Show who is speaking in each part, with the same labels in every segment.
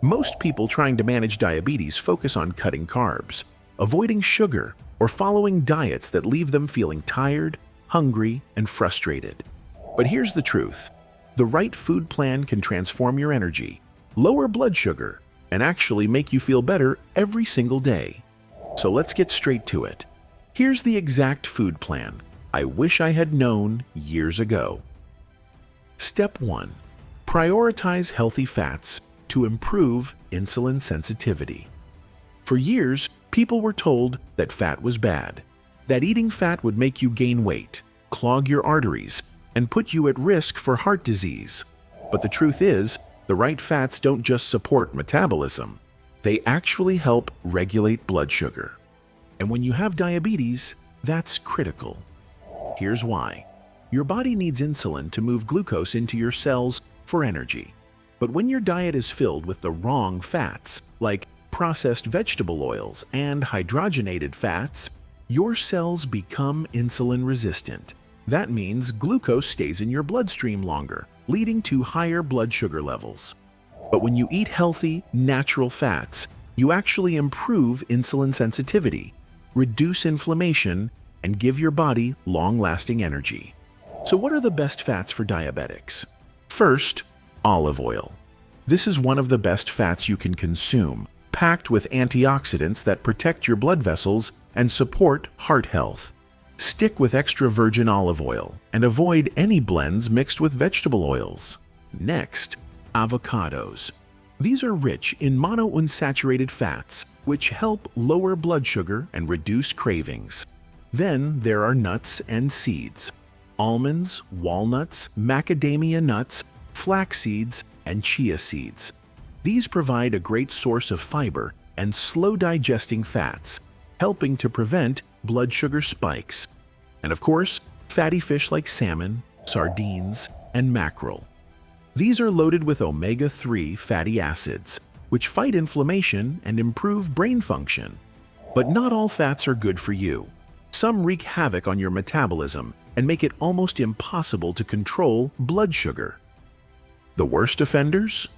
Speaker 1: Most people trying to manage diabetes focus on cutting carbs, avoiding sugar, or following diets that leave them feeling tired, hungry, and frustrated. But here's the truth. The right food plan can transform your energy, lower blood sugar, and actually make you feel better every single day. So let's get straight to it. Here's the exact food plan I wish I had known years ago. Step 1. Prioritize healthy fats to improve insulin sensitivity. For years, people were told that fat was bad, that eating fat would make you gain weight, clog your arteries, and put you at risk for heart disease. But the truth is, the right fats don't just support metabolism, they actually help regulate blood sugar. And when you have diabetes, that's critical. Here's why. Your body needs insulin to move glucose into your cells for energy. But when your diet is filled with the wrong fats, like processed vegetable oils and hydrogenated fats, your cells become insulin resistant. That means glucose stays in your bloodstream longer, leading to higher blood sugar levels. But when you eat healthy, natural fats, you actually improve insulin sensitivity, reduce inflammation, and give your body long-lasting energy. So what are the best fats for diabetics? First, olive oil. This is one of the best fats you can consume, packed with antioxidants that protect your blood vessels and support heart health. Stick with extra virgin olive oil and avoid any blends mixed with vegetable oils. Next, avocados. These are rich in monounsaturated fats, which help lower blood sugar and reduce cravings. Then there are nuts and seeds. Almonds, walnuts, macadamia nuts, flax seeds, and chia seeds. These provide a great source of fiber and slow-digesting fats, helping to prevent blood sugar spikes. And of course, fatty fish like salmon, sardines, and mackerel. These are loaded with omega-3 fatty acids, which fight inflammation and improve brain function. But not all fats are good for you. Some wreak havoc on your metabolism and make it almost impossible to control blood sugar. The worst offenders?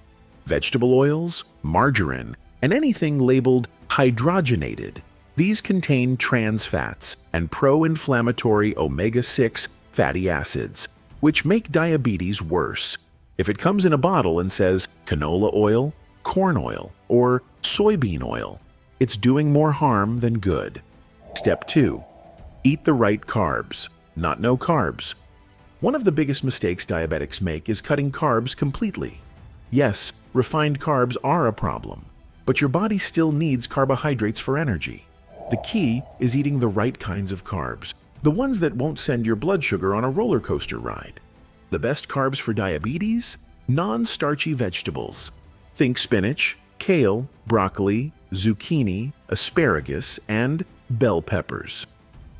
Speaker 1: Vegetable oils, margarine, and anything labeled hydrogenated. These contain trans fats and pro-inflammatory omega-6 fatty acids, which make diabetes worse. If it comes in a bottle and says canola oil, corn oil, or soybean oil, it's doing more harm than good. Step 2. Eat the right carbs, not no carbs. One of the biggest mistakes diabetics make is cutting carbs completely. Yes, refined carbs are a problem, but your body still needs carbohydrates for energy. The key is eating the right kinds of carbs, the ones that won't send your blood sugar on a roller coaster ride. The best carbs for diabetes? Non-starchy vegetables. Think spinach, kale, broccoli, zucchini, asparagus, and bell peppers.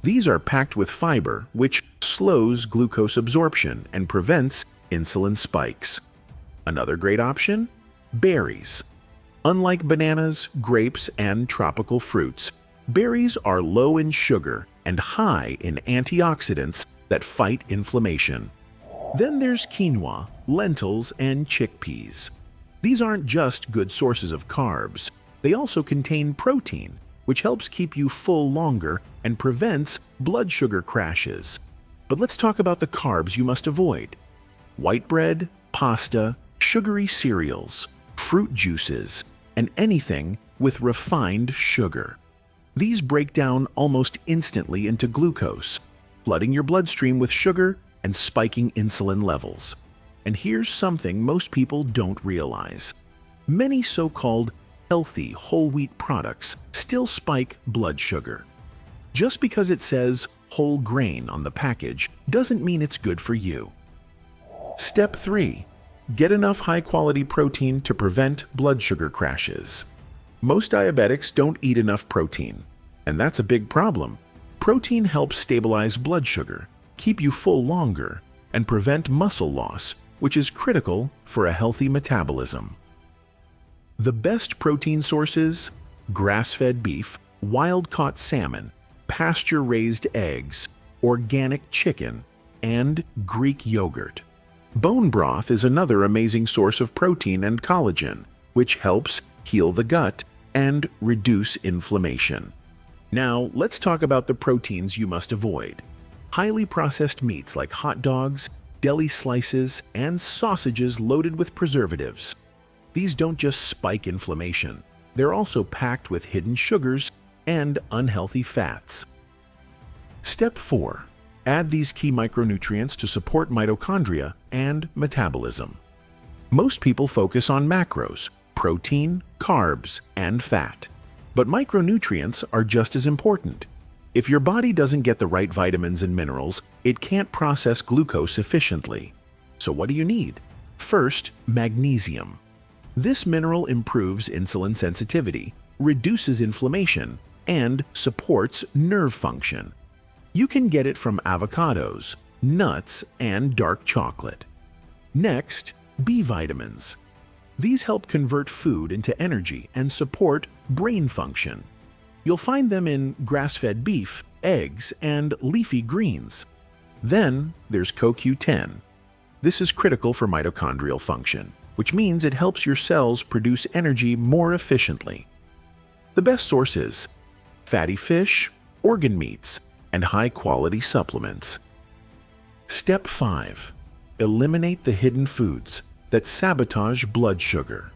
Speaker 1: These are packed with fiber, which slows glucose absorption and prevents insulin spikes. Another great option? Berries. Unlike bananas, grapes, and tropical fruits, berries are low in sugar and high in antioxidants that fight inflammation. Then there's quinoa, lentils, and chickpeas. These aren't just good sources of carbs. They also contain protein, which helps keep you full longer and prevents blood sugar crashes. But let's talk about the carbs you must avoid. White bread, pasta, sugary cereals, fruit juices, and anything with refined sugar. These break down almost instantly into glucose, flooding your bloodstream with sugar and spiking insulin levels. And here's something most people don't realize. Many so-called healthy whole wheat products still spike blood sugar. Just because it says whole grain on the package doesn't mean it's good for you. Step 3. Get enough high-quality protein to prevent blood sugar crashes. Most diabetics don't eat enough protein, and that's a big problem. Protein helps stabilize blood sugar, keep you full longer, and prevent muscle loss, which is critical for a healthy metabolism. The best protein sources: grass-fed beef, wild-caught salmon, pasture-raised eggs, organic chicken, and Greek yogurt. Bone broth is another amazing source of protein and collagen, which helps heal the gut and reduce inflammation. Now, let's talk about the proteins you must avoid. Highly processed meats like hot dogs, deli slices, and sausages loaded with preservatives. These don't just spike inflammation, they're also packed with hidden sugars and unhealthy fats. Step 4. Add these key micronutrients to support mitochondria and metabolism. Most people focus on macros, protein, carbs, and fat. But micronutrients are just as important. If your body doesn't get the right vitamins and minerals, it can't process glucose efficiently. So what do you need? First, magnesium. This mineral improves insulin sensitivity, reduces inflammation, and supports nerve function. You can get it from avocados, nuts, and dark chocolate. Next, B vitamins. These help convert food into energy and support brain function. You'll find them in grass-fed beef, eggs, and leafy greens. Then there's CoQ10. This is critical for mitochondrial function, which means it helps your cells produce energy more efficiently. The best sources: fatty fish, organ meats, and high-quality supplements. Step 5. Eliminate the hidden foods that sabotage blood sugar.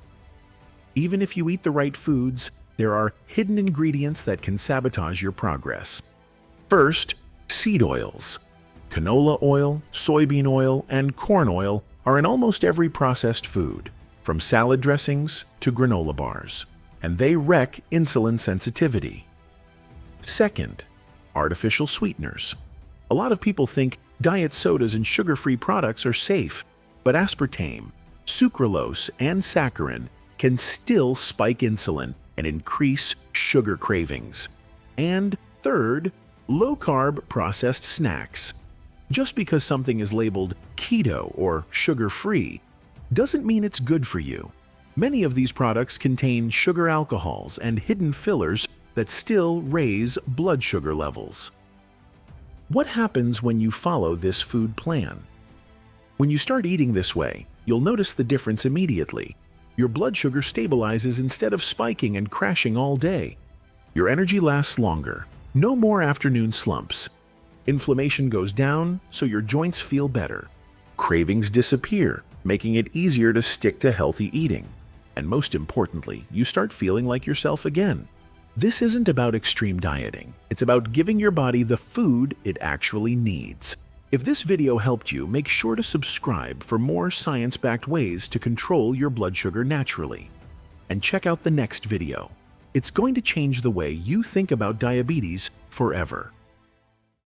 Speaker 1: Even if you eat the right foods, there are hidden ingredients that can sabotage your progress. First, seed oils. Canola oil, soybean oil, and corn oil are in almost every processed food, from salad dressings to granola bars, and they wreck insulin sensitivity. Second, artificial sweeteners. A lot of people think diet sodas and sugar-free products are safe, but aspartame, sucralose, and saccharin can still spike insulin and increase sugar cravings. And third, low-carb processed snacks. Just because something is labeled keto or sugar-free doesn't mean it's good for you. Many of these products contain sugar alcohols and hidden fillers that still raise blood sugar levels. What happens when you follow this food plan? When you start eating this way, you'll notice the difference immediately. Your blood sugar stabilizes instead of spiking and crashing all day. Your energy lasts longer. No more afternoon slumps. Inflammation goes down, so your joints feel better. Cravings disappear, making it easier to stick to healthy eating. And most importantly, you start feeling like yourself again. This isn't about extreme dieting. It's about giving your body the food it actually needs. If this video helped you, make sure to subscribe for more science-backed ways to control your blood sugar naturally. And check out the next video. It's going to change the way you think about diabetes forever.